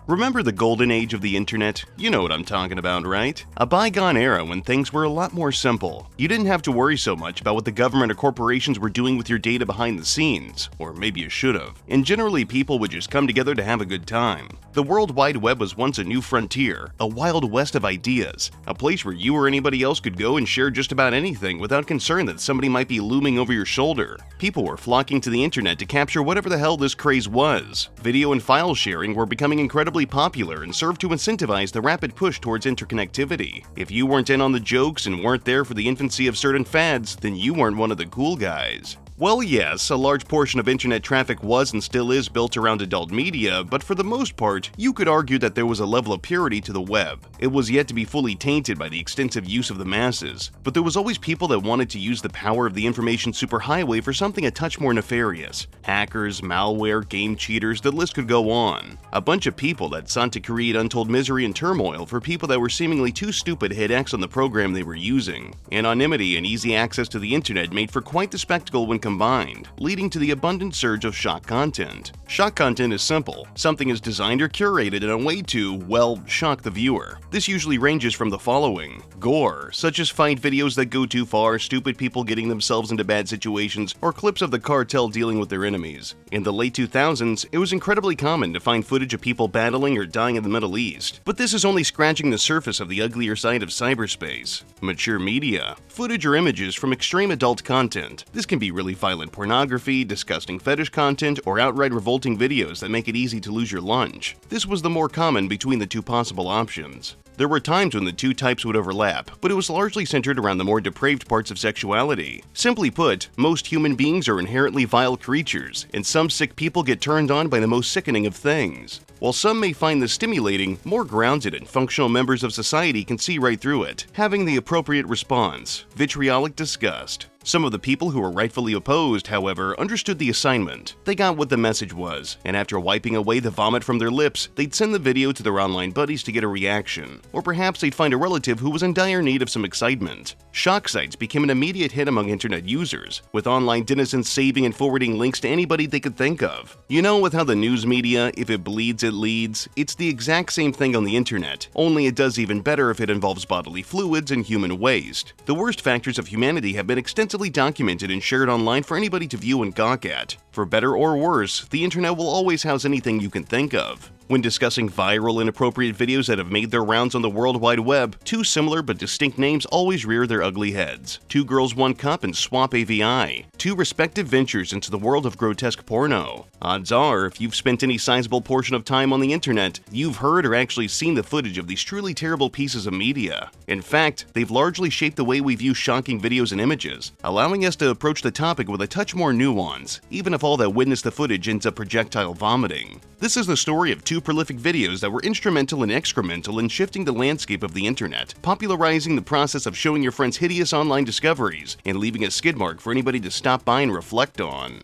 Remember the golden age of the internet? You know what I'm talking about, right? A bygone era when things were a lot more simple. You didn't have to worry so much about what the government or corporations were doing with your data behind the scenes, or maybe you should have. And generally people would just come together to have a good time. The World Wide Web was once a new frontier, a wild west of ideas, a place where you or anybody else could go and share just about anything without concern that somebody might be looming over your shoulder. People were flocking to the internet to capture whatever the hell this craze was. Video and file sharing were becoming incredibly popular and served to incentivize the rapid push towards interconnectivity. If you weren't in on the jokes and weren't there for the infancy of certain fads, then you weren't one of the cool guys. Well, yes, a large portion of internet traffic was and still is built around adult media, but for the most part, you could argue that there was a level of purity to the web. It was yet to be fully tainted by the extensive use of the masses, but there was always people that wanted to use the power of the information superhighway for something a touch more nefarious. Hackers, malware, game cheaters, the list could go on. A bunch of people that sought to create untold misery and turmoil for people that were seemingly too stupid to hit X on the program they were using. Anonymity and easy access to the internet made for quite the spectacle when combined, leading to the abundant surge of shock content. Shock content is simple. Something is designed or curated in a way to, well, shock the viewer. This usually ranges from the following: gore, such as fight videos that go too far, stupid people getting themselves into bad situations, or clips of the cartel dealing with their enemies. In the late 2000s, it was incredibly common to find footage of people battling or dying in the Middle East, but this is only scratching the surface of the uglier side of cyberspace. Mature media, footage or images from extreme adult content. This can be really violent pornography, disgusting fetish content, or outright revolting videos that make it easy to lose your lunch. This was the more common between the two possible options. There were times when the two types would overlap, but it was largely centered around the more depraved parts of sexuality. Simply put, most human beings are inherently vile creatures, and some sick people get turned on by the most sickening of things. While some may find this stimulating, more grounded and functional members of society can see right through it, having the appropriate response: vitriolic disgust. Some of the people who were rightfully opposed, however, understood the assignment. They got what the message was, and after wiping away the vomit from their lips, they'd send the video to their online buddies to get a reaction. Or perhaps they'd find a relative who was in dire need of some excitement. Shock sites became an immediate hit among internet users, with online denizens saving and forwarding links to anybody they could think of. You know, with how the news media, if it bleeds, it leads, it's the exact same thing on the internet, only it does even better if it involves bodily fluids and human waste. The worst factors of humanity have been extensively documented and shared online for anybody to view and gawk at. For better or worse, the internet will always house anything you can think of. When discussing viral, inappropriate videos that have made their rounds on the World Wide Web, two similar but distinct names always rear their ugly heads: Two Girls, One Cup and Swap.AVI, two respective ventures into the world of grotesque porno. Odds are, if you've spent any sizable portion of time on the internet, you've heard or actually seen the footage of these truly terrible pieces of media. In fact, they've largely shaped the way we view shocking videos and images, allowing us to approach the topic with a touch more nuance, even if all that witness the footage ends up projectile vomiting. This is the story of two prolific videos that were instrumental and excremental in shifting the landscape of the internet, popularizing the process of showing your friends hideous online discoveries, and leaving a skid mark for anybody to stop by and reflect on.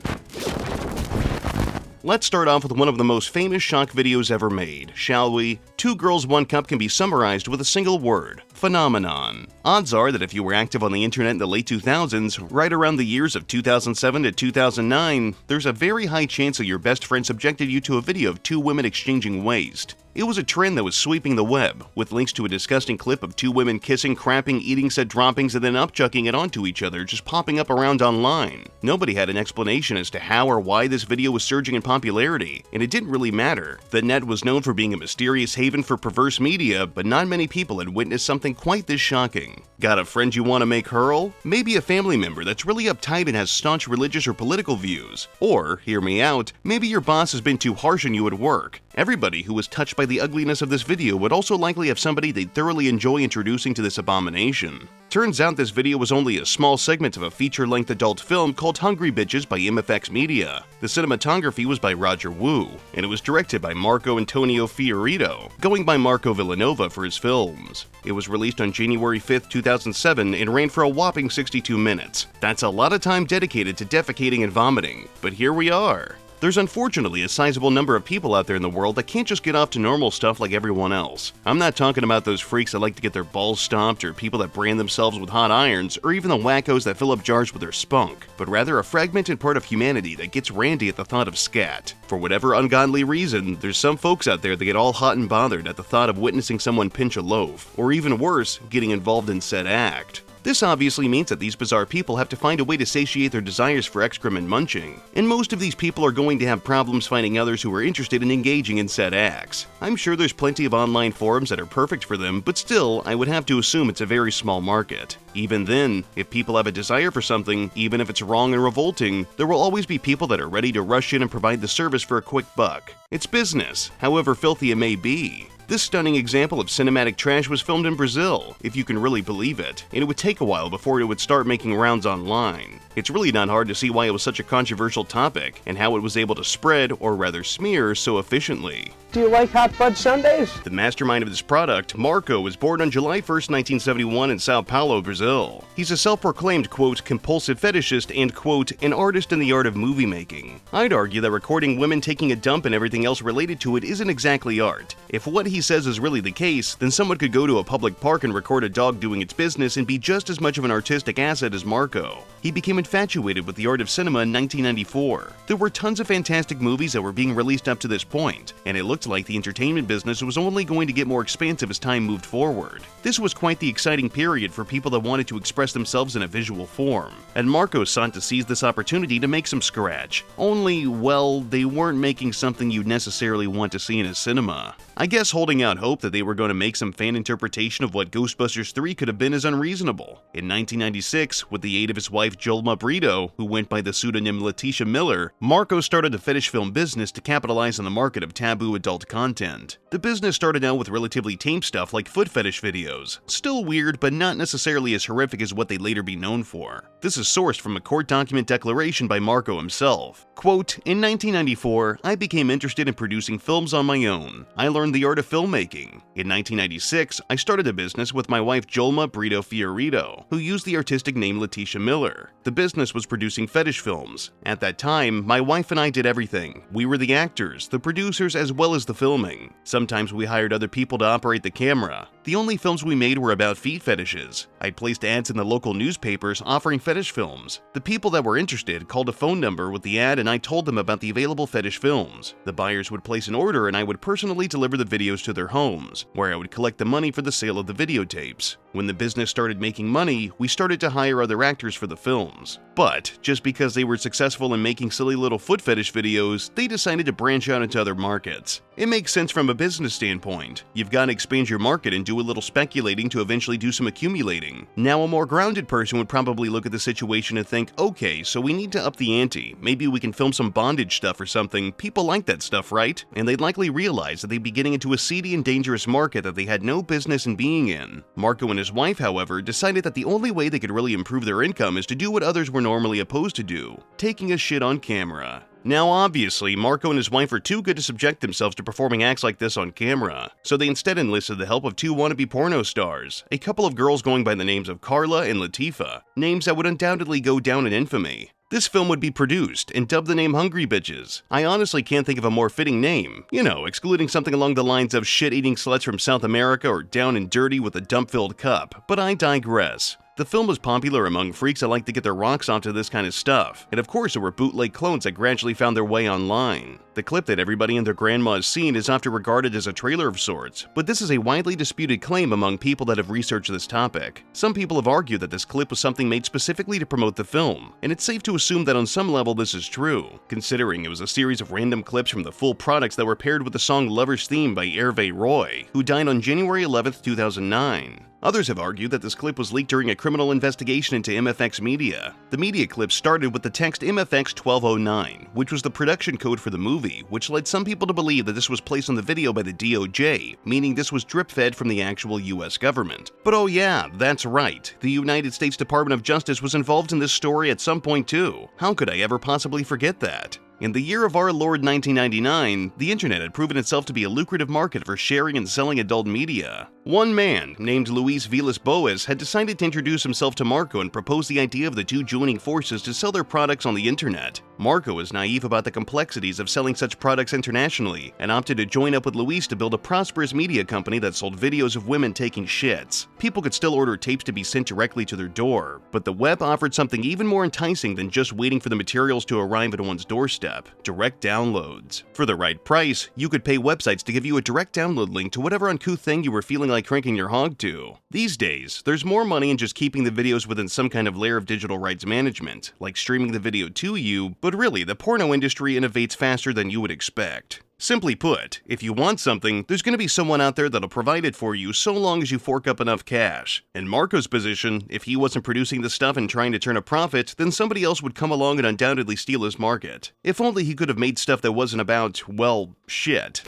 Let's start off with one of the most famous shock videos ever made, shall we? Two Girls, One Cup can be summarized with a single word: phenomenon. Odds are that if you were active on the internet in the late 2000s, right around the years of 2007 to 2009, there's a very high chance that your best friend subjected you to a video of two women exchanging waste. It was a trend that was sweeping the web, with links to a disgusting clip of two women kissing, crapping, eating said droppings, and then upchucking it onto each other just popping up around online. Nobody had an explanation as to how or why this video was surging in popularity, and it didn't really matter. The net was known for being a mysterious haven for perverse media, but not many people had witnessed something quite this shocking. Got a friend you want to make hurl? Maybe a family member that's really uptight and has staunch religious or political views. Or, hear me out, maybe your boss has been too harsh on you at work. Everybody who was touched by the ugliness of this video would also likely have somebody they'd thoroughly enjoy introducing to this abomination. Turns out this video was only a small segment of a feature-length adult film called Hungry Bitches by MFX Media. The cinematography was by Roger Wu, and it was directed by Marco Antonio Fiorito, going by Marco Villanova for his films. It was released on January 5, 2007 and ran for a whopping 62 minutes. That's a lot of time dedicated to defecating and vomiting, but here we are. There's unfortunately a sizable number of people out there in the world that can't just get off to normal stuff like everyone else. I'm not talking about those freaks that like to get their balls stomped, or people that brand themselves with hot irons, or even the wackos that fill up jars with their spunk, but rather a fragmented part of humanity that gets randy at the thought of scat. For whatever ungodly reason, there's some folks out there that get all hot and bothered at the thought of witnessing someone pinch a loaf, or even worse, getting involved in said act. This obviously means that these bizarre people have to find a way to satiate their desires for excrement munching, and most of these people are going to have problems finding others who are interested in engaging in said acts. I'm sure there's plenty of online forums that are perfect for them, but still, I would have to assume it's a very small market. Even then, if people have a desire for something, even if it's wrong and revolting, there will always be people that are ready to rush in and provide the service for a quick buck. It's business, however filthy it may be. This stunning example of cinematic trash was filmed in Brazil, if you can really believe it, and it would take a while before it would start making rounds online. It's really not hard to see why it was such a controversial topic, and how it was able to spread, or rather smear, so efficiently. Do you like hot fudge sundaes? The mastermind of this product, Marco, was born on July 1st, 1971 in Sao Paulo, Brazil. He's a self-proclaimed, quote, compulsive fetishist and, quote, an artist in the art of movie making. I'd argue that recording women taking a dump and everything else related to it isn't exactly art. If what he says is really the case, then someone could go to a public park and record a dog doing its business and be just as much of an artistic asset as Marco. He became infatuated with the art of cinema in 1994. There were tons of fantastic movies that were being released up to this point, and it looked like the entertainment business was only going to get more expansive as time moved forward. This was quite the exciting period for people that wanted to express themselves in a visual form, and Marco sought to seize this opportunity to make some scratch. Only, well, they weren't making something you'd necessarily want to see in a cinema. I guess holding out hope that they were going to make some fan interpretation of what Ghostbusters 3 could have been is unreasonable. In 1996, with the aid of his wife Jolma Brito, who went by the pseudonym Letitia Miller, Marco started a fetish film business to capitalize on the market of taboo adult content. The business started out with relatively tame stuff like foot fetish videos. Still weird, but not necessarily as horrific as what they'd later be known for. This is sourced from a court document declaration by Marco himself. Quote, in 1994, I became interested in producing films on my own. I learned the art of filmmaking. In 1996, I started a business with my wife Jolma Brito Fiorito, who used the artistic name Letitia Miller. The business was producing fetish films. At that time, my wife and I did everything. We were the actors, the producers, as well as the filming. Sometimes we hired other people to operate the camera. The only films we made were about feet fetishes. I placed ads in the local newspapers offering fetish films. The people that were interested called a phone number with the ad, and I told them about the available fetish films. The buyers would place an order and I would personally deliver the videos to their homes, where I would collect the money for the sale of the videotapes. When the business started making money, we started to hire other actors for the films. But just because they were successful in making silly little foot fetish videos, they decided to branch out into other markets. It makes sense from a business standpoint. You've got to expand your market and do a little speculating to eventually do some accumulating. Now, a more grounded person would probably look at the situation and think, okay, so we need to up the ante. Maybe we can film some bondage stuff or something. People like that stuff, right? And they'd likely realize that they'd be getting into a seedy and dangerous market that they had no business in being in. Marco and his wife, however, decided that the only way they could really improve their income is to do what others were normally opposed to do, taking a shit on camera. Now obviously, Marco and his wife are too good to subject themselves to performing acts like this on camera, so they instead enlisted the help of two wannabe porno stars, a couple of girls going by the names of Carla and Latifah, names that would undoubtedly go down in infamy. This film would be produced and dubbed the name Hungry Bitches. I honestly can't think of a more fitting name, excluding something along the lines of shit-eating sluts from South America or down and dirty with a dump-filled cup, but I digress. The film was popular among freaks that like to get their rocks onto this kind of stuff, and of course there were bootleg clones that gradually found their way online. The clip that everybody and their grandma has seen is often regarded as a trailer of sorts, but this is a widely disputed claim among people that have researched this topic. Some people have argued that this clip was something made specifically to promote the film, and it's safe to assume that on some level this is true, considering it was a series of random clips from the full products that were paired with the song Lover's Theme by Hervé Roy, who died on January 11, 2009. Others have argued that this clip was leaked during a criminal investigation into MFX Media. The media clip started with the text MFX 1209, which was the production code for the movie, which led some people to believe that this was placed on the video by the DOJ, meaning this was drip-fed from the actual US government. But oh yeah, that's right, the United States Department of Justice was involved in this story at some point too. How could I ever possibly forget that? In the year of our Lord 1999, the internet had proven itself to be a lucrative market for sharing and selling adult media. One man, named Luis Vilas-Boas, had decided to introduce himself to Marco and propose the idea of the two joining forces to sell their products on the internet. Marco was naive about the complexities of selling such products internationally and opted to join up with Luis to build a prosperous media company that sold videos of women taking shits. People could still order tapes to be sent directly to their door, but the web offered something even more enticing than just waiting for the materials to arrive at one's doorstep: direct downloads. For the right price, you could pay websites to give you a direct download link to whatever uncouth thing you were feeling like cranking your hog to. These days, there's more money in just keeping the videos within some kind of layer of digital rights management, like streaming the video to you, but really, the porno industry innovates faster than you would expect. Simply put, if you want something, there's going to be someone out there that'll provide it for you so long as you fork up enough cash. In Marco's position, if he wasn't producing the stuff and trying to turn a profit, then somebody else would come along and undoubtedly steal his market. If only he could have made stuff that wasn't about, well, shit.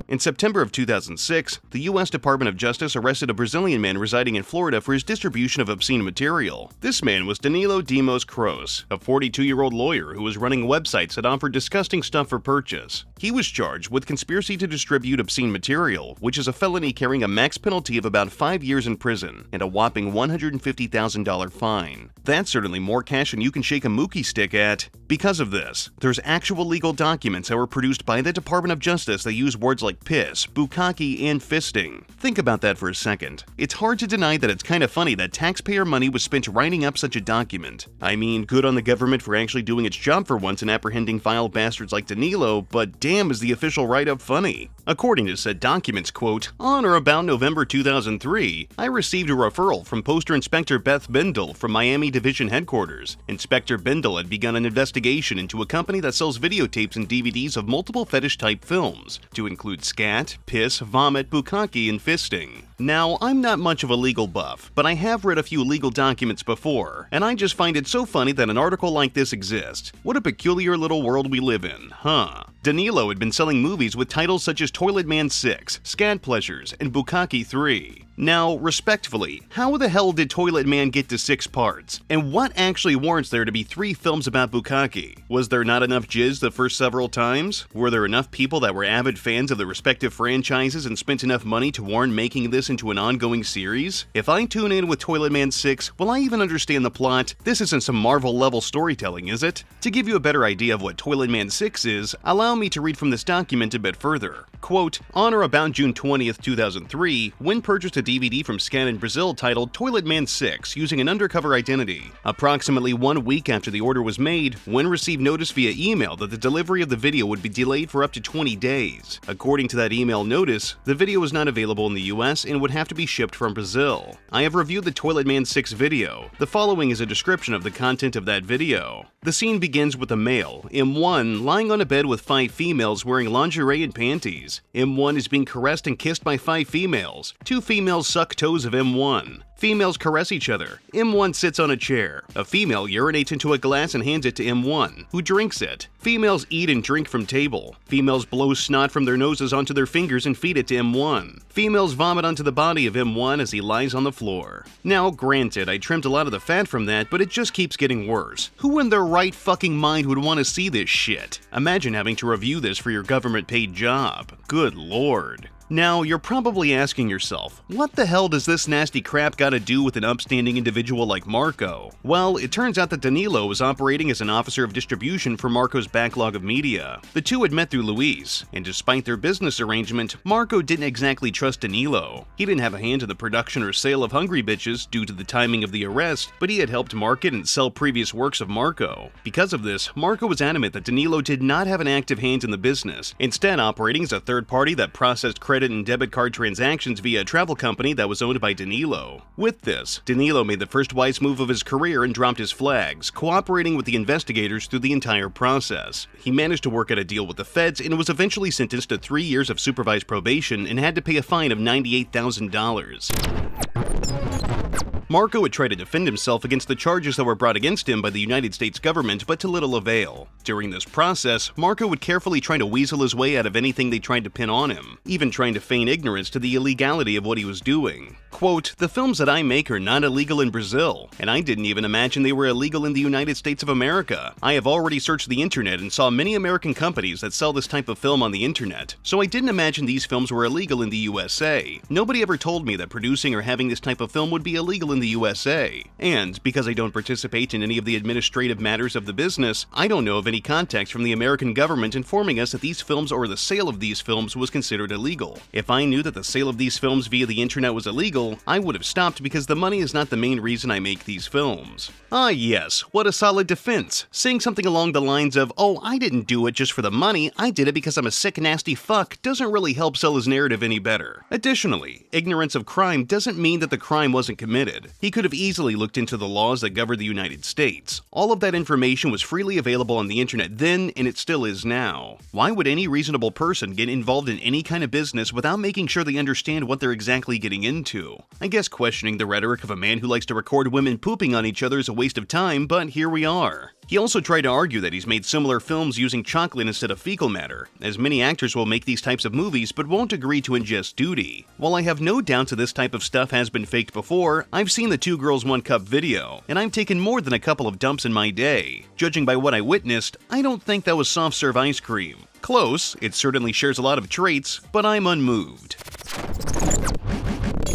In September of 2006, the U.S. Department of Justice arrested a Brazilian man residing in Florida for his distribution of obscene material. This man was Danilo Demos Kroos, a 42-year-old lawyer who was running websites that offered disgusting stuff for purchase. He was charged with conspiracy to distribute obscene material, which is a felony carrying a max penalty of about 5 years in prison and a whopping $150,000 fine. That's certainly more cash than you can shake a mookie stick at. Because of this, there's actual legal documents that were produced by the Department of Justice that use words like piss, bukkake, and fisting. Think about that for a second. It's hard to deny that it's kind of funny that taxpayer money was spent writing up such a document. I mean, good on the government for actually doing its job for once and apprehending vile bastards like Danilo, but damn is the official write-up funny. According to said documents, quote, on or about November 2003, I received a referral from Poster Inspector Beth Bindle from Miami Division Headquarters. Inspector Bindle had begun an investigation into a company that sells videotapes and DVDs of multiple fetish-type films, to include scat, piss, vomit, bukkake, and fisting. Now, I'm not much of a legal buff, but I have read a few legal documents before, and I just find it so funny that an article like this exists. What a peculiar little world we live in, huh? Danilo had been selling movies with titles such as Toilet Man 6, Scat Pleasures, and Bukkake 3. Now, respectfully, how the hell did Toilet Man get to 6 parts? And what actually warrants there to be 3 films about bukkake? Was there not enough jizz the first several times? Were there enough people that were avid fans of the respective franchises and spent enough money to warrant making this into an ongoing series? If I tune in with Toilet Man 6, will I even understand the plot? This isn't some Marvel-level storytelling, is it? To give you a better idea of what Toilet Man 6 is, allow me to read from this document a bit further. Quote, on or about June 20th, 2003, Wynn purchased a DVD from Scan in Brazil titled Toilet Man 6 using an undercover identity. Approximately 1 week after the order was made, Wynn received notice via email that the delivery of the video would be delayed for up to 20 days. According to that email notice, the video was not available in the US and would have to be shipped from Brazil. I have reviewed the Toilet Man 6 video. The following is a description of the content of that video. The scene begins with a male, M1, lying on a bed with 5 females wearing lingerie and panties. M1 is being caressed and kissed by 5 females. 2 females suck toes of M1. Females caress each other. M1 sits on a chair. A female urinates into a glass and hands it to M1, who drinks it. Females eat and drink from table. Females blow snot from their noses onto their fingers and feed it to M1. Females vomit onto the body of M1 as he lies on the floor. Now, granted, I trimmed a lot of the fat from that, but it just keeps getting worse. Who in their right fucking mind would want to see this shit? Imagine having to review this for your government-paid job. Good lord. Now, you're probably asking yourself, what the hell does this nasty crap gotta do with an upstanding individual like Marco? Well, it turns out that Danilo was operating as an officer of distribution for Marco's backlog of media. The two had met through Luis, and despite their business arrangement, Marco didn't exactly trust Danilo. He didn't have a hand in the production or sale of Hungry Bitches due to the timing of the arrest, but he had helped market and sell previous works of Marco. Because of this, Marco was adamant that Danilo did not have an active hand in the business, instead operating as a third party that processed credit credit and debit card transactions via a travel company that was owned by Danilo. With this, Danilo made the first wise move of his career and dropped his flags, cooperating with the investigators through the entire process. He managed to work out a deal with the feds and was eventually sentenced to 3 years of supervised probation and had to pay a fine of $98,000. Marco had tried to defend himself against the charges that were brought against him by the United States government, but to little avail. During this process, Marco would carefully try to weasel his way out of anything they tried to pin on him, even trying to feign ignorance to the illegality of what he was doing. Quote, "The films that I make are not illegal in Brazil, and I didn't even imagine they were illegal in the United States of America. I have already searched the internet and saw many American companies that sell this type of film on the internet, so I didn't imagine these films were illegal in the USA. Nobody ever told me that producing or having this type of film would be illegal in the USA. And because I don't participate in any of the administrative matters of the business, I don't know of any context from the American government informing us that these films or the sale of these films was considered illegal. If I knew that the sale of these films via the internet was illegal, I would have stopped because the money is not the main reason I make these films." Ah yes, what a solid defense, saying something along the lines of, "Oh, I didn't do it just for the money, I did it because I'm a sick nasty fuck," doesn't really help sell his narrative any better. Additionally, ignorance of crime doesn't mean that the crime wasn't committed. He could have easily looked into the laws that govern the United States. All of that information was freely available on the internet then, and it still is now. Why would any reasonable person get involved in any kind of business without making sure they understand what they're exactly getting into? I guess questioning the rhetoric of a man who likes to record women pooping on each other is a waste of time, but here we are. He also tried to argue that he's made similar films using chocolate instead of fecal matter, as many actors will make these types of movies but won't agree to ingest duty. While I have no doubt that this type of stuff has been faked before, I've seen the 2 Girls 1 Cup video, and I've taken more than a couple of dumps in my day. Judging by what I witnessed, I don't think that was soft serve ice cream. Close, it certainly shares a lot of traits, but I'm unmoved.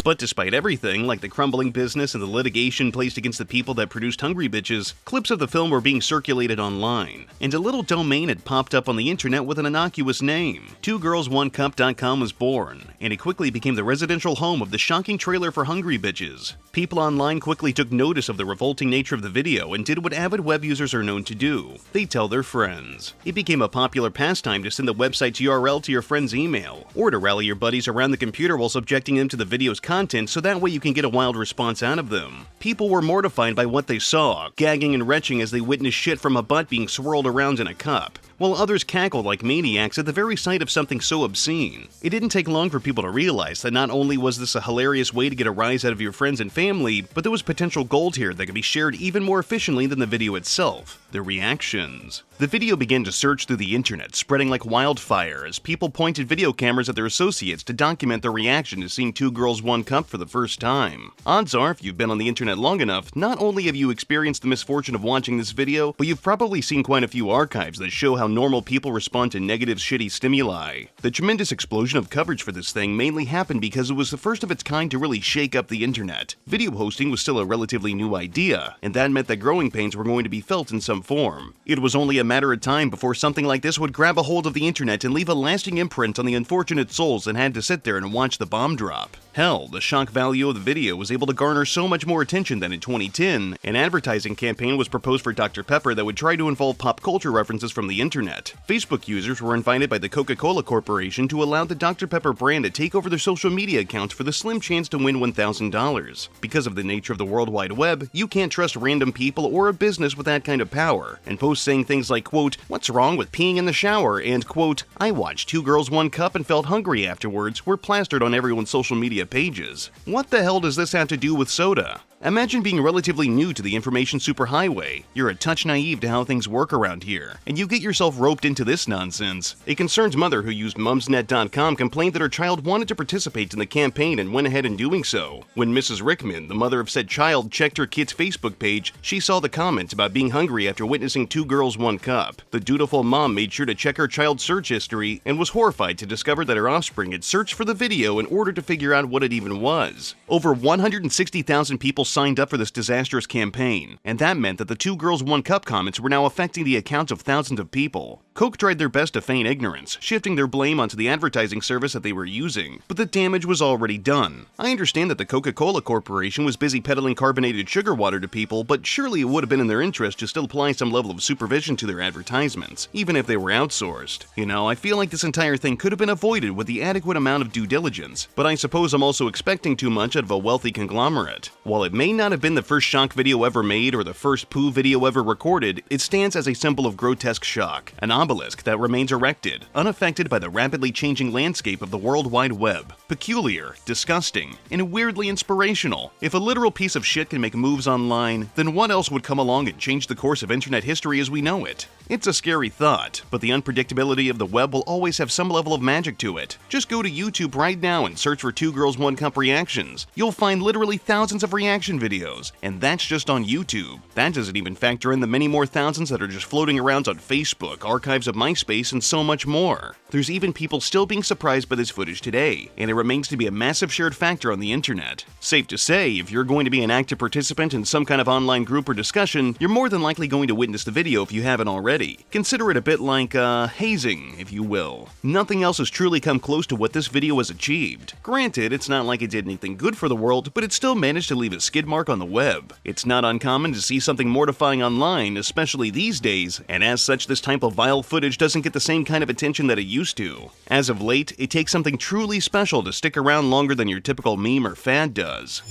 But despite everything, like the crumbling business and the litigation placed against the people that produced Hungry Bitches, clips of the film were being circulated online, and a little domain had popped up on the internet with an innocuous name. 2girls1cup.com was born, and it quickly became the residential home of the shocking trailer for Hungry Bitches. People online quickly took notice of the revolting nature of the video and did what avid web users are known to do. They tell their friends. It became a popular pastime to send the website's URL to your friend's email, or to rally your buddies around the computer while subjecting them to the video's content so that way you can get a wild response out of them. People were mortified by what they saw, gagging and retching as they witnessed shit from a butt being swirled around in a cup, while others cackled like maniacs at the very sight of something so obscene. It didn't take long for people to realize that not only was this a hilarious way to get a rise out of your friends and family, but there was potential gold here that could be shared even more efficiently than the video itself: the reactions. The video began to surge through the internet, spreading like wildfire as people pointed video cameras at their associates to document their reaction to seeing 2 Girls 1 Cup for the first time. Odds are, if you've been on the internet long enough, not only have you experienced the misfortune of watching this video, but you've probably seen quite a few archives that show how normal people respond to negative, shitty stimuli. The tremendous explosion of coverage for this thing mainly happened because it was the first of its kind to really shake up the internet. Video hosting was still a relatively new idea, and that meant that growing pains were going to be felt in some form. It was only a matter of time before something like this would grab a hold of the internet and leave a lasting imprint on the unfortunate souls that had to sit there and watch the bomb drop. Hell, the shock value of the video was able to garner so much more attention than in 2010, an advertising campaign was proposed for Dr. Pepper that would try to involve pop culture references from the internet. Facebook users were invited by the Coca-Cola Corporation to allow the Dr. Pepper brand to take over their social media accounts for the slim chance to win $1,000. Because of the nature of the World Wide Web, you can't trust random people or a business with that kind of power, and posts saying things like, quote, "What's wrong with peeing in the shower?" and, quote, "I watched 2 Girls 1 Cup and felt hungry afterwards," were plastered on everyone's social media pages. What the hell does this have to do with soda? Imagine being relatively new to the information superhighway. You're a touch naive to how things work around here, and you get yourself roped into this nonsense. A concerned mother who used mumsnet.com complained that her child wanted to participate in the campaign and went ahead in doing so. When Mrs. Rickman, the mother of said child, checked her kid's Facebook page, she saw the comment about being hungry after witnessing 2 Girls 1 Cup. The dutiful mom made sure to check her child's search history and was horrified to discover that her offspring had searched for the video in order to figure out what it even was. Over 160,000 people signed up for this disastrous campaign, and that meant that the 2 Girls 1 Cup comments were now affecting the accounts of thousands of people. Coke tried their best to feign ignorance, shifting their blame onto the advertising service that they were using, but the damage was already done. I understand that the Coca-Cola Corporation was busy peddling carbonated sugar water to people, but surely it would have been in their interest to still apply some level of supervision to their advertisements, even if they were outsourced. You know, I feel like this entire thing could have been avoided with the adequate amount of due diligence, but I suppose I'm also expecting too much out of a wealthy conglomerate. While it may not have been the first shock video ever made or the first poo video ever recorded, it stands as a symbol of grotesque shock, an obelisk that remains erected, unaffected by the rapidly changing landscape of the World Wide Web. Peculiar, disgusting, and weirdly inspirational. If a literal piece of shit can make moves online, then what else would come along and change the course of internet history as we know it? It's a scary thought, but the unpredictability of the web will always have some level of magic to it. Just go to YouTube right now and search for 2 Girls 1 Cup reactions. You'll find literally thousands of reaction videos, and that's just on YouTube. That doesn't even factor in the many more thousands that are just floating around on Facebook, archives of MySpace, and so much more. There's even people still being surprised by this footage today, and it remains to be a massive shared factor on the internet. Safe to say, if you're going to be an active participant in some kind of online group or discussion, you're more than likely going to witness the video if you haven't already. Consider it a bit like, hazing, if you will. Nothing else has truly come close to what this video has achieved. Granted, it's not like it did anything good for the world, but it still managed to leave a skid mark on the web. It's not uncommon to see something mortifying online, especially these days, and as such this type of vile footage doesn't get the same kind of attention that it used to. As of late, it takes something truly special to stick around longer than your typical meme or fad does.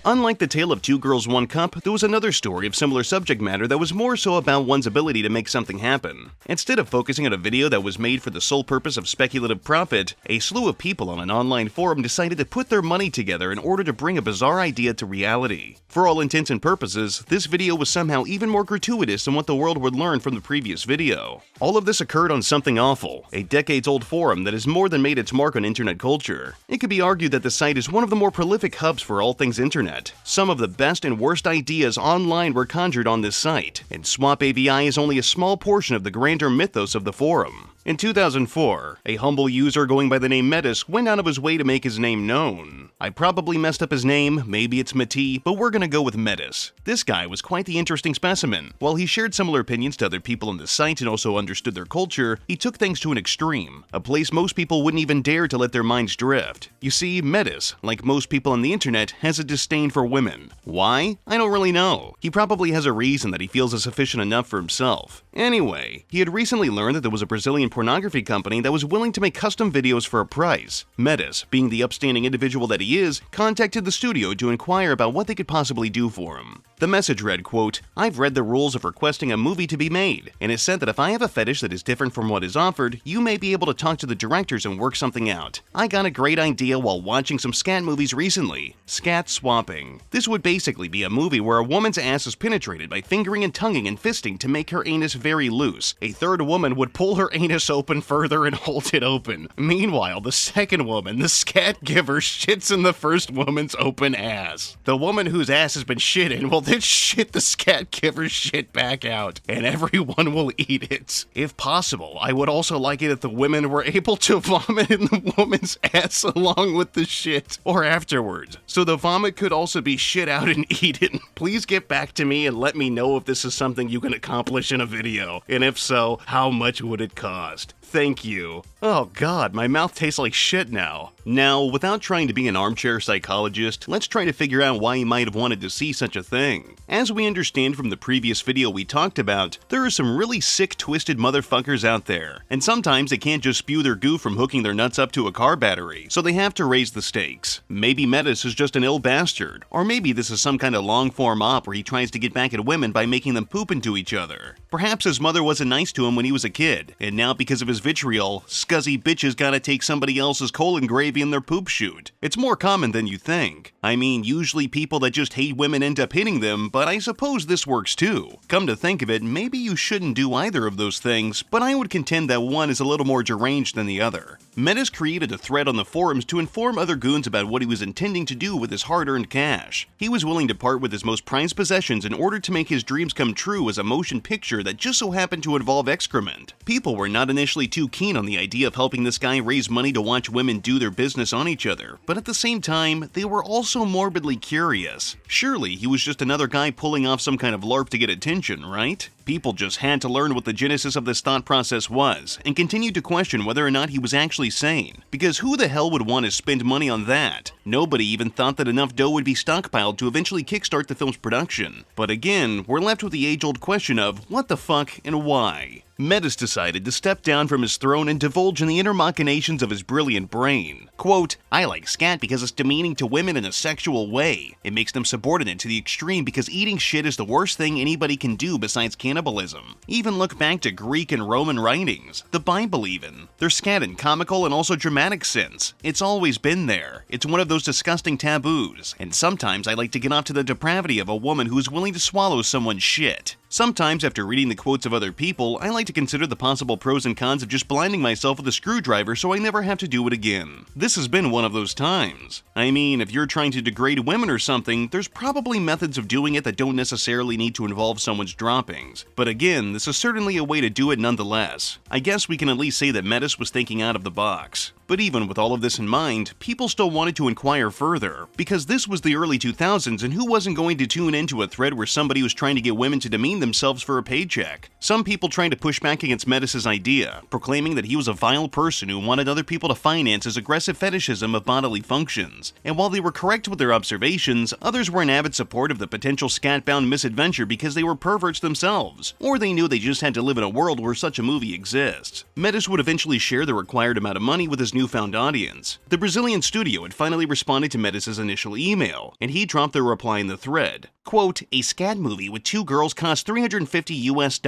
Unlike the tale of 2 Girls 1 Cup, there was another story of similar subject matter that was more so about one's ability to make something happen. Instead of focusing on a video that was made for the sole purpose of speculative profit, a slew of people on an online forum decided to put their money together in order to bring a bizarre idea to reality. For all intents and purposes, this video was somehow even more gratuitous than what the world would learn from the previous video. All of this occurred on Something Awful, a decades-old forum that has more than made its mark on internet culture. It could be argued that the site is one of the more prolific hubs for all things internet. Some of the best and worst ideas online were conjured on this site, and Swap.AVI is only a small portion of the grander mythos of the forum. In 2004, a humble user going by the name Metis went out of his way to make his name known. I probably messed up his name, maybe it's Mati, but we're gonna go with Metis. This guy was quite the interesting specimen. While he shared similar opinions to other people on the site and also understood their culture, he took things to an extreme, a place most people wouldn't even dare to let their minds drift. You see, Metis, like most people on the internet, has a disdain for women. Why? I don't really know. He probably has a reason that he feels is sufficient enough for himself. Anyway, he had recently learned that there was a Brazilian pornography company that was willing to make custom videos for a price. Metis, being the upstanding individual that he is, contacted the studio to inquire about what they could possibly do for him. The message read, quote, "I've read the rules of requesting a movie to be made, and it said that if I have a fetish that is different from what is offered, you may be able to talk to the directors and work something out. I got a great idea while watching some scat movies recently. Scat swapping. This would basically be a movie where a woman's ass is penetrated by fingering and tonguing and fisting to make her anus very loose. A third woman would pull her anus open further and hold it open. Meanwhile, the second woman, the scat giver, shits in the first woman's open ass. The woman whose ass has been shit in will then shit the scat giver's shit back out, and everyone will eat it. If possible, I would also like it if the women were able to vomit in the woman's ass along with the shit, or afterwards, so the vomit could also be shit out and eaten. Please get back to me and let me know if this is something you can accomplish in a video, and if so, how much would it cost? Thank you. Oh god, my mouth tastes like shit now. Now, without trying to be an armchair psychologist, let's try to figure out why you might have wanted to see such a thing. As we understand from the previous video we talked about, there are some really sick, twisted motherfuckers out there, and sometimes they can't just spew their goo from hooking their nuts up to a car battery, so they have to raise the stakes. Maybe Metis is just an ill bastard, or maybe this is some kind of long-form op where he tries to get back at women by making them poop into each other. Perhaps his mother wasn't nice to him when he was a kid, and now because of his vitriol, scuzzy bitches gotta take somebody else's colon gravy in their poop chute. It's more common than you think. I mean, usually people that just hate women end up hitting them, but I suppose this works too. Come to think of it, maybe you shouldn't do either of those things, but I would contend that one is a little more deranged than the other. Metis created a thread on the forums to inform other goons about what he was intending to do with his hard-earned cash. He was willing to part with his most prized possessions in order to make his dreams come true as a motion picture that just so happened to involve excrement. People were not initially too keen on the idea of helping this guy raise money to watch women do their business on each other, but at the same time, they were also morbidly curious. Surely he was just another guy pulling off some kind of LARP to get attention, right? People just had to learn what the genesis of this thought process was, and continued to question whether or not he was actually sane. Because who the hell would want to spend money on that? Nobody even thought that enough dough would be stockpiled to eventually kickstart the film's production. But again, we're left with the age-old question of what the fuck and why. Metis decided to step down from his throne and divulge in the inner machinations of his brilliant brain. Quote, "I like scat because it's demeaning to women in a sexual way. It makes them subordinate to the extreme because eating shit is the worst thing anybody can do besides cannibalism. Even look back to Greek and Roman writings, the Bible even. There's scat in comical and also dramatic sense. It's always been there. It's one of those disgusting taboos. And sometimes I like to get off to the depravity of a woman who is willing to swallow someone's shit. Sometimes, after reading the quotes of other people, I like to consider the possible pros and cons of just blinding myself with a screwdriver so I never have to do it again. This has been one of those times. I mean, if you're trying to degrade women or something, there's probably methods of doing it that don't necessarily need to involve someone's droppings. But again, this is certainly a way to do it nonetheless. I guess we can at least say that Metis was thinking out of the box. But even with all of this in mind, people still wanted to inquire further, because this was the early 2000s and who wasn't going to tune into a thread where somebody was trying to get women to demean themselves for a paycheck? Some people trying to push back against Metis' idea, proclaiming that he was a vile person who wanted other people to finance his aggressive fetishism of bodily functions. And while they were correct with their observations, others were in avid support of the potential scat-bound misadventure because they were perverts themselves, or they knew they just had to live in a world where such a movie exists. Metis would eventually share the required amount of money with his newfound audience. The Brazilian studio had finally responded to Metis' initial email, and he dropped their reply in the thread. Quote, "A scat movie with 2 girls costs $350 US,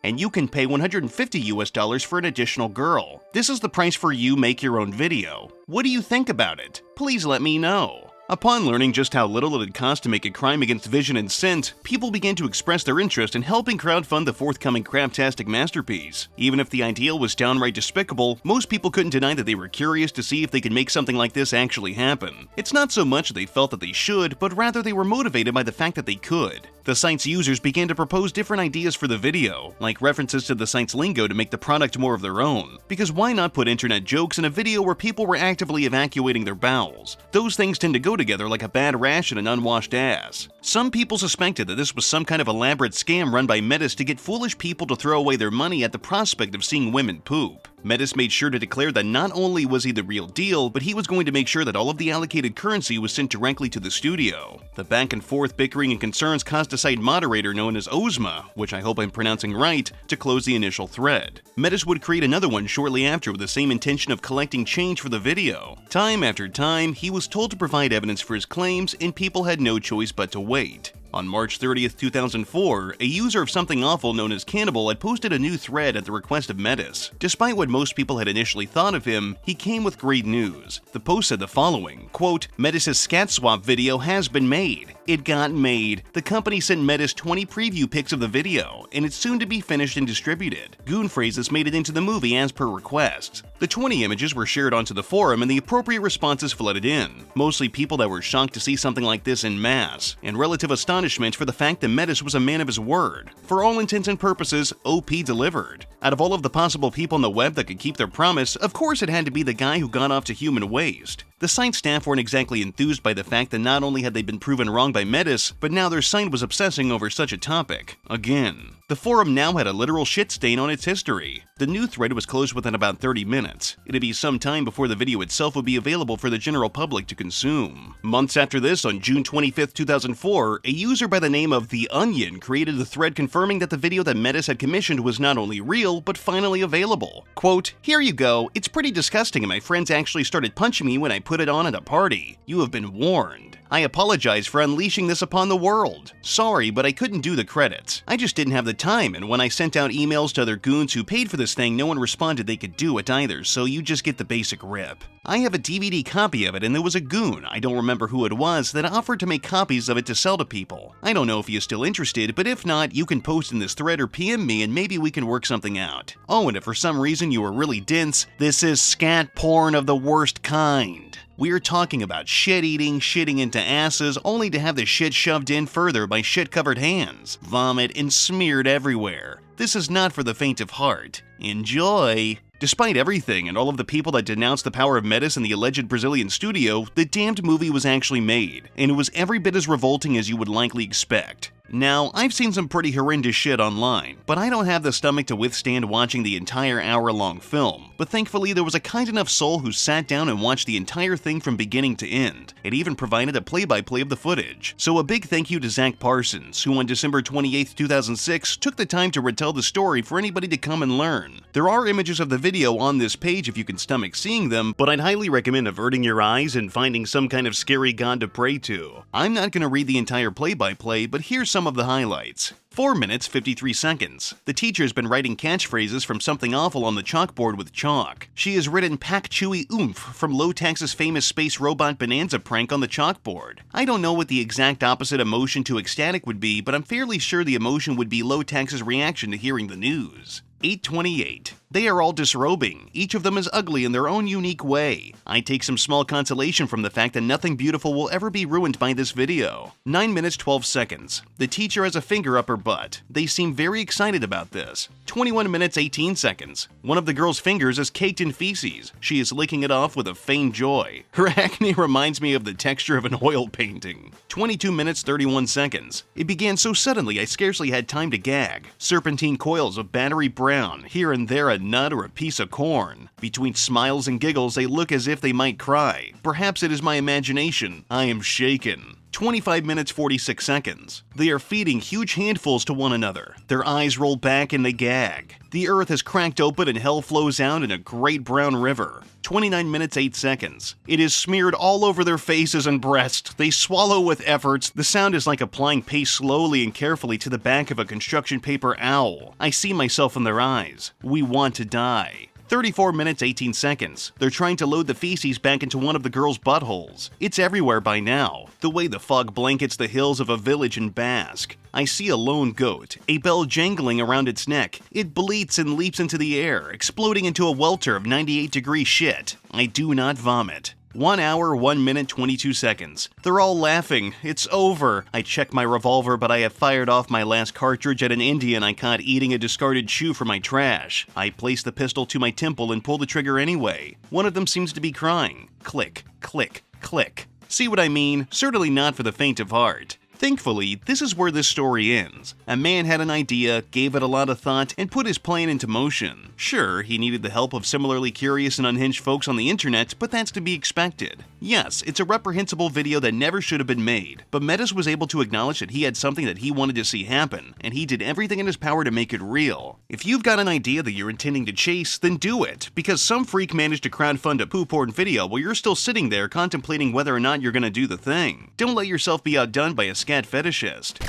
and you can pay $150 US for an additional girl. This is the price for you make your own video. What do you think about it? Please let me know." Upon learning just how little it had cost to make a crime against vision and scent, people began to express their interest in helping crowdfund the forthcoming craptastic masterpiece. Even if the ideal was downright despicable, most people couldn't deny that they were curious to see if they could make something like this actually happen. It's not so much that they felt that they should, but rather they were motivated by the fact that they could. The site's users began to propose different ideas for the video, like references to the site's lingo to make the product more of their own. Because why not put internet jokes in a video where people were actively evacuating their bowels? Those things tend to go together like a bad rash and an unwashed ass. Some people suspected that this was some kind of elaborate scam run by Metis to get foolish people to throw away their money at the prospect of seeing women poop. Metis made sure to declare that not only was he the real deal, but he was going to make sure that all of the allocated currency was sent directly to the studio. The back and forth bickering and concerns caused a site moderator known as Ozma, which I hope I'm pronouncing right, to close the initial thread. Metis would create another one shortly after with the same intention of collecting change for the video. Time after time, he was told to provide evidence for his claims, and people had no choice but to wait. On March 30th, 2004, a user of Something Awful known as Cannibal had posted a new thread at the request of Metis. Despite what most people had initially thought of him, he came with great news. The post said the following, quote, "Metis' scat swap video has been made. It got made. The company sent Metis 20 preview pics of the video, and it's soon to be finished and distributed. Goon phrases made it into the movie as per request." The 20 images were shared onto the forum and the appropriate responses flooded in. Mostly people that were shocked to see something like this en masse, and relative astonishment for the fact that Metis was a man of his word. For all intents and purposes, OP delivered. Out of all of the possible people on the web that could keep their promise, of course it had to be the guy who got off to human waste. The site staff weren't exactly enthused by the fact that not only had they been proven wrong by Metis, but now their site was obsessing over such a topic. Again. The forum now had a literal shit stain on its history. The new thread was closed within about 30 minutes. It'd be some time before the video itself would be available for the general public to consume. Months after this, on June 25th, 2004, a user by the name of The Onion created a thread confirming that the video that Metis had commissioned was not only real, but finally available. Quote, "Here you go. It's pretty disgusting and my friends actually started punching me when I put it on at a party. You have been warned. I apologize for unleashing this upon the world. Sorry, but I couldn't do the credits. I just didn't have the time, and when I sent out emails to other goons who paid for this thing, no one responded they could do it either, so you just get the basic rip. I have a DVD copy of it, and there was a goon, I don't remember who it was, that offered to make copies of it to sell to people. I don't know if he is still interested, but if not, you can post in this thread or PM me and maybe we can work something out. Oh, and if for some reason you are really dense, this is scat porn of the worst kind. We're talking about shit eating, shitting into asses, only to have the shit shoved in further by shit-covered hands, vomit, and smeared everywhere. This is not for the faint of heart. Enjoy! Despite everything and all of the people that denounced the power of Metis and the alleged Brazilian studio, the damned movie was actually made, and it was every bit as revolting as you would likely expect. Now, I've seen some pretty horrendous shit online, but I don't have the stomach to withstand watching the entire hour-long film. But thankfully, there was a kind enough soul who sat down and watched the entire thing from beginning to end. It even provided a play-by-play of the footage. So a big thank you to Zach Parsons, who on December 28, 2006, took the time to retell the story for anybody to come and learn. There are images of the video on this page if you can stomach seeing them, but I'd highly recommend averting your eyes and finding some kind of scary god to pray to. I'm not going to read the entire play-by-play, but here's some of the highlights. 4 minutes, 53 seconds. The teacher's been writing catchphrases from Something Awful on the chalkboard with chalk. She has written Pack Chewy Oomph from Low Tax's famous space robot Bonanza prank on the chalkboard. I don't know what the exact opposite emotion to ecstatic would be, but I'm fairly sure the emotion would be Low Tax's reaction to hearing the news. 8:28. They are all disrobing. Each of them is ugly in their own unique way. I take some small consolation from the fact that nothing beautiful will ever be ruined by this video. 9 minutes, 12 seconds. The teacher has a finger up her butt. They seem very excited about this. 21 minutes, 18 seconds. One of the girl's fingers is caked in feces. She is licking it off with a feigned joy. Her acne reminds me of the texture of an oil painting. 22 minutes, 31 seconds. It began so suddenly I scarcely had time to gag. Serpentine coils of battery brown, here and there a nut or a piece of corn. Between smiles and giggles, they look as if they might cry. Perhaps it is my imagination. I am shaken. 25 minutes, 46 seconds. They are feeding huge handfuls to one another. Their eyes roll back and they gag. The earth has cracked open and hell flows out in a great brown river. 29 minutes, 8 seconds. It is smeared all over their faces and breasts. They swallow with efforts. The sound is like applying paste slowly and carefully to the back of a construction paper owl. I see myself in their eyes. We want to die. 34 minutes, 18 seconds. They're trying to load the feces back into one of the girls' buttholes. It's everywhere by now, the way the fog blankets the hills of a village in Basque. I see a lone goat, a bell jangling around its neck. It bleats and leaps into the air, exploding into a welter of 98-degree shit. I do not vomit. 1 hour, 1 minute, 22 seconds. They're all laughing. It's over. I check my revolver, but I have fired off my last cartridge at an Indian I caught eating a discarded shoe from my trash. I place the pistol to my temple and pull the trigger anyway. One of them seems to be crying. Click, click, click. See what I mean? Certainly not for the faint of heart. Thankfully, this is where this story ends. A man had an idea, gave it a lot of thought, and put his plan into motion. Sure, he needed the help of similarly curious and unhinged folks on the internet, but that's to be expected. Yes, it's a reprehensible video that never should have been made, but Metis was able to acknowledge that he had something that he wanted to see happen, and he did everything in his power to make it real. If you've got an idea that you're intending to chase, then do it, because some freak managed to crowdfund a poo porn video while you're still sitting there contemplating whether or not you're gonna do the thing. Don't let yourself be outdone by a scat fetishist.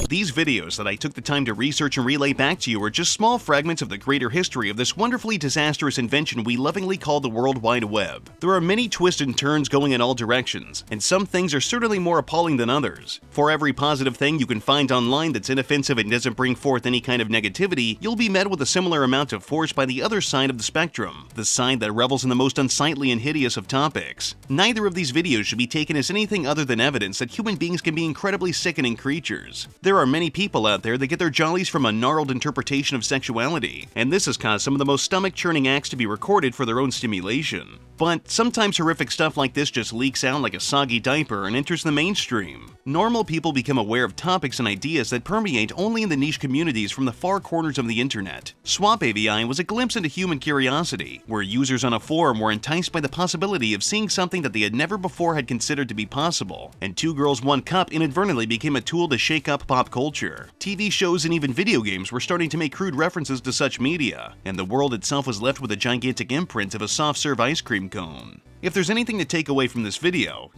These videos that I took the time to research and relay back to you are just small fragments of the greater history of this wonderfully disastrous invention we lovingly call the World Wide Web. There are many twists and turns going in all directions, and some things are certainly more appalling than others. For every positive thing you can find online that's inoffensive and doesn't bring forth any kind of negativity, you'll be met with a similar amount of force by the other side of the spectrum, the side that revels in the most unsightly and hideous of topics. Neither of these videos should be taken as anything other than evidence that human beings can be incredibly sickening creatures. There are many people out there that get their jollies from a gnarled interpretation of sexuality, and this has caused some of the most stomach-churning acts to be recorded for their own stimulation. But sometimes horrific stuff like this just leaks out like a soggy diaper and enters the mainstream. Normal people become aware of topics and ideas that permeate only in the niche communities from the far corners of the internet. Swap.AVI was a glimpse into human curiosity, where users on a forum were enticed by the possibility of seeing something that they had never before had considered to be possible, and Two Girls One Cup inadvertently became a tool to shake up pop culture. TV shows and even video games were starting to make crude references to such media, and the world itself was left with a gigantic imprint of a soft-serve ice cream cone. If there's anything to take away from this video,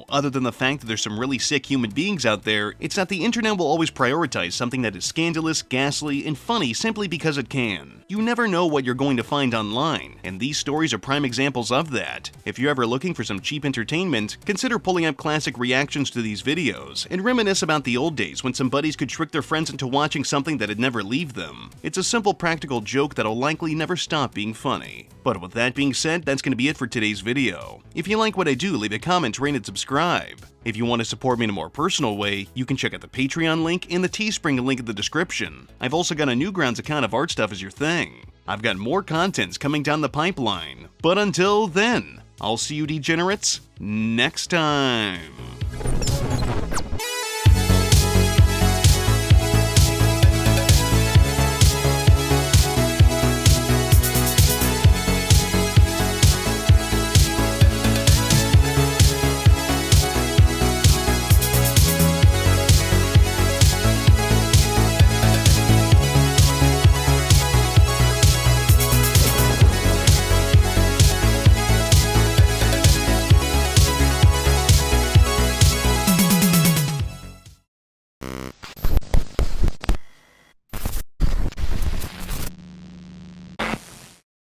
other than the fact that there's some really sick human beings out there, it's that the internet will always prioritize something that is scandalous, ghastly, and funny simply because it can. You never know what you're going to find online, and these stories are prime examples of that. If you're ever looking for some cheap entertainment, consider pulling up classic reactions to these videos, and reminisce about the old days when some buddies could trick their friends into watching something that'd never leave them. It's a simple practical joke that'll likely never stop being funny. But with that being said, that's going to be it for today's video. video. If you like what I do, leave a comment, rate, and subscribe. If you want to support me in a more personal way, you can check out the Patreon link and the Teespring link in the description. I've also got a Newgrounds account if art stuff is your thing. I've got more contents coming down the pipeline. But until then, I'll see you degenerates next time.